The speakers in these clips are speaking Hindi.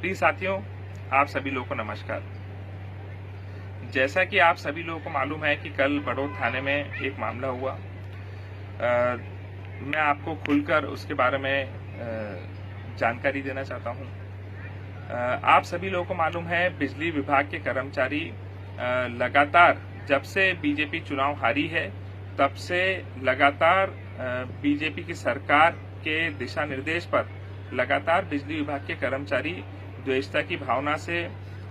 प्रिय साथियों, आप सभी लोगों को नमस्कार। जैसा कि आप सभी लोगों को मालूम है कि कल बड़ौद थाने में एक मामला हुआ। मैं आपको खुलकर उसके बारे में जानकारी देना चाहता हूं। आप सभी लोगों को मालूम है बिजली विभाग के कर्मचारी लगातार जब से बीजेपी चुनाव हारी है तब से लगातार बीजेपी की सरकार के दिशा निर्देश पर लगातार बिजली विभाग के कर्मचारी द्वेषता की भावना से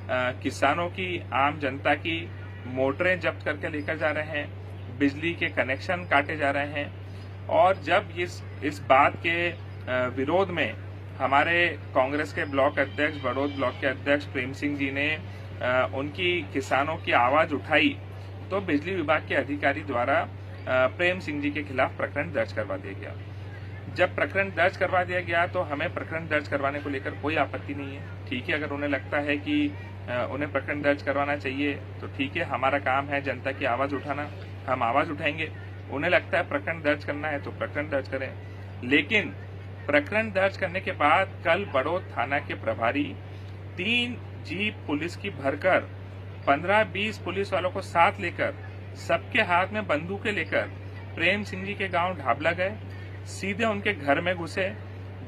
किसानों की, आम जनता की मोटरें जब्त करके लेकर जा रहे हैं, बिजली के कनेक्शन काटे जा रहे हैं। और जब इस बात के विरोध में हमारे कांग्रेस के ब्लॉक अध्यक्ष, बड़ौद ब्लॉक के अध्यक्ष प्रेम सिंह जी ने उनकी किसानों की आवाज उठाई तो बिजली विभाग के अधिकारी द्वारा प्रेम सिंह जी के खिलाफ प्रकरण दर्ज करवा दिया गया। जब प्रकरण दर्ज करवा दिया गया तो हमें प्रकरण दर्ज करवाने को लेकर कोई आपत्ति नहीं है। ठीक है, अगर उन्हें लगता है कि उन्हें प्रकरण दर्ज करवाना चाहिए तो ठीक है, हमारा काम है जनता की आवाज उठाना, हम आवाज उठाएंगे। उन्हें लगता है प्रकरण दर्ज करना है तो प्रकरण दर्ज करें। लेकिन प्रकरण दर्ज करने के बाद कल बड़ौद थाना के प्रभारी 3 जीप पुलिस की भरकर 15-20 पुलिस वालों को साथ लेकर, सबके हाथ में बंदूकें लेकर प्रेम सिंह जी के गांव ढाबला गए, सीधे उनके घर में घुसे,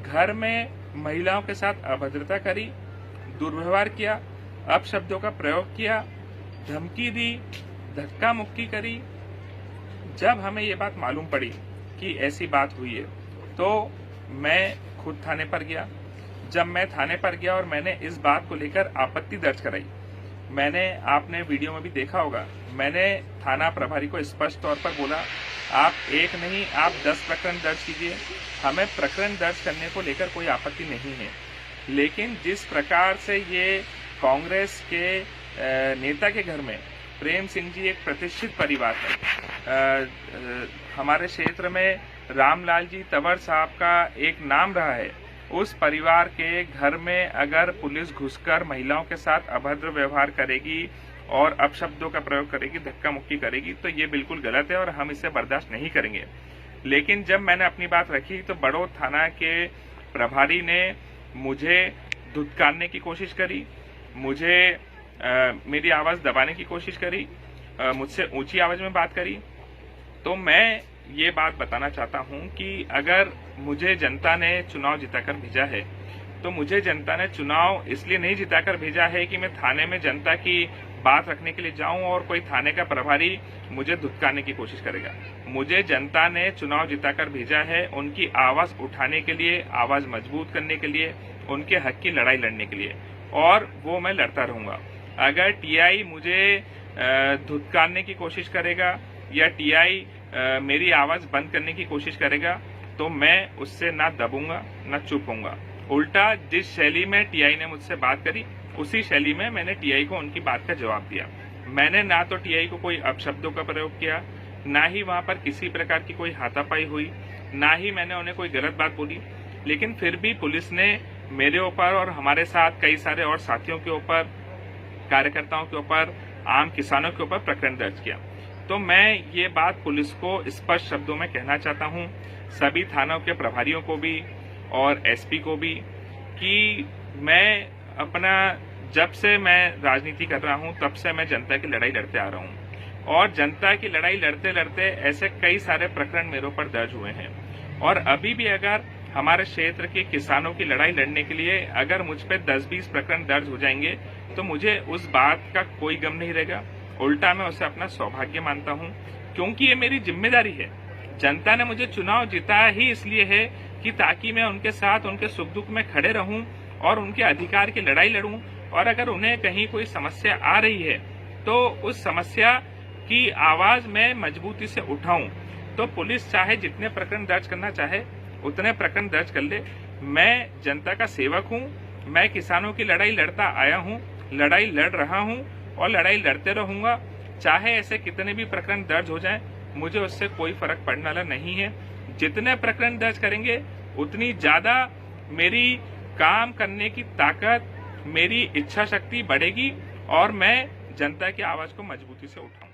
घर में महिलाओं के साथ अभद्रता करी, दुर्व्यवहार किया, अपशब्दों का प्रयोग किया, धमकी दी, धक्का मुक्की करी। जब हमें ये बात मालूम पड़ी कि ऐसी बात हुई है तो मैं खुद थाने पर गया। जब मैं थाने पर गया और मैंने इस बात को लेकर आपत्ति दर्ज कराई, आपने वीडियो में भी देखा होगा, मैंने थाना प्रभारी को स्पष्ट तौर पर बोला, आप एक नहीं आप 10 प्रकरण दर्ज कीजिए, हमें प्रकरण दर्ज करने को लेकर कोई आपत्ति नहीं है। लेकिन जिस प्रकार से ये कांग्रेस के नेता के घर में, प्रेम सिंह जी एक प्रतिष्ठित परिवार है, हमारे क्षेत्र में रामलाल जी तंवर साहब का एक नाम रहा है, उस परिवार के घर में अगर पुलिस घुसकर महिलाओं के साथ अभद्र व्यवहार करेगी और अपशब्दों का प्रयोग करेगी, धक्का मुक्की करेगी तो ये बिल्कुल गलत है और हम इसे बर्दाश्त नहीं करेंगे। लेकिन जब मैंने अपनी बात रखी तो बड़ौद थाना के प्रभारी ने मुझे धुतकारने की कोशिश करी, मुझे मेरी आवाज दबाने की कोशिश करी, मुझसे ऊंची आवाज में बात करी। तो मैं ये बात बताना चाहता हूं कि अगर मुझे जनता ने चुनाव जिताकर भेजा है तो मुझे जनता ने चुनाव इसलिए नहीं जिताकर भेजा है कि मैं थाने में जनता की बात रखने के लिए जाऊं और कोई थाने का प्रभारी मुझे धुतकारने की कोशिश करेगा। मुझे जनता ने चुनाव जिताकर भेजा है उनकी आवाज उठाने के लिए, आवाज मजबूत करने के लिए, उनके हक की लड़ाई लड़ने के लिए, और वो मैं लड़ता रहूंगा। अगर टीआई मुझे धुतकारने की कोशिश करेगा या टीआई मेरी आवाज बंद करने की कोशिश करेगा तो मैं उससे ना दबूंगा ना चुप होऊंगा। उल्टा जिस शैली में टीआई ने मुझसे बात करी उसी शैली में मैंने टीआई को उनकी बात का जवाब दिया। मैंने ना तो टीआई को कोई अपशब्दों का प्रयोग किया, ना ही वहां पर किसी प्रकार की कोई हाथापाई हुई, ना ही मैंने उन्हें कोई गलत बात बोली। लेकिन फिर भी पुलिस ने मेरे ऊपर और हमारे साथ कई सारे और साथियों के ऊपर, कार्यकर्ताओं के ऊपर, आम किसानों के ऊपर प्रकरण दर्ज किया। तो मैं ये बात पुलिस को स्पष्ट शब्दों में कहना चाहता हूं, सभी थानों के प्रभारियों को भी और एसपी को भी, कि मैं जब से मैं राजनीति कर रहा हूं तब से मैं जनता की लड़ाई लड़ते आ रहा हूं और जनता की लड़ाई लड़ते लड़ते ऐसे कई सारे प्रकरण मेरे ऊपर दर्ज हुए हैं। और अभी भी अगर हमारे क्षेत्र के किसानों की लड़ाई लड़ने के लिए अगर मुझ पे 10-20 प्रकरण दर्ज हो जाएंगे तो मुझे उस बात का कोई गम नहीं रहेगा। उल्टा मैं उसे अपना सौभाग्य मानता हूं, क्योंकि ये मेरी जिम्मेदारी है। जनता ने मुझे चुनाव जिताया ही इसलिए है कि ताकि मैं उनके साथ उनके सुख दुख में खड़े रहूं और उनके अधिकार की लड़ाई लड़ूं। और अगर उन्हें कहीं कोई समस्या आ रही है तो उस समस्या की आवाज मैं मजबूती से उठाऊं। तो पुलिस चाहे जितने प्रकरण दर्ज करना चाहे उतने प्रकरण दर्ज कर ले। मैं जनता का सेवक हूं, मैं किसानों की लड़ाई लड़ता आया हूं, लड़ाई लड़ रहा हूं और लड़ाई लड़ते रहूंगा। चाहे ऐसे कितने भी प्रकरण दर्ज हो जाएं, मुझे उससे कोई फर्क पड़ने वाला नहीं है। जितने प्रकरण दर्ज करेंगे उतनी ज्यादा मेरी काम करने की ताकत, मेरी इच्छा शक्ति बढ़ेगी और मैं जनता की आवाज को मजबूती से उठाऊंगा।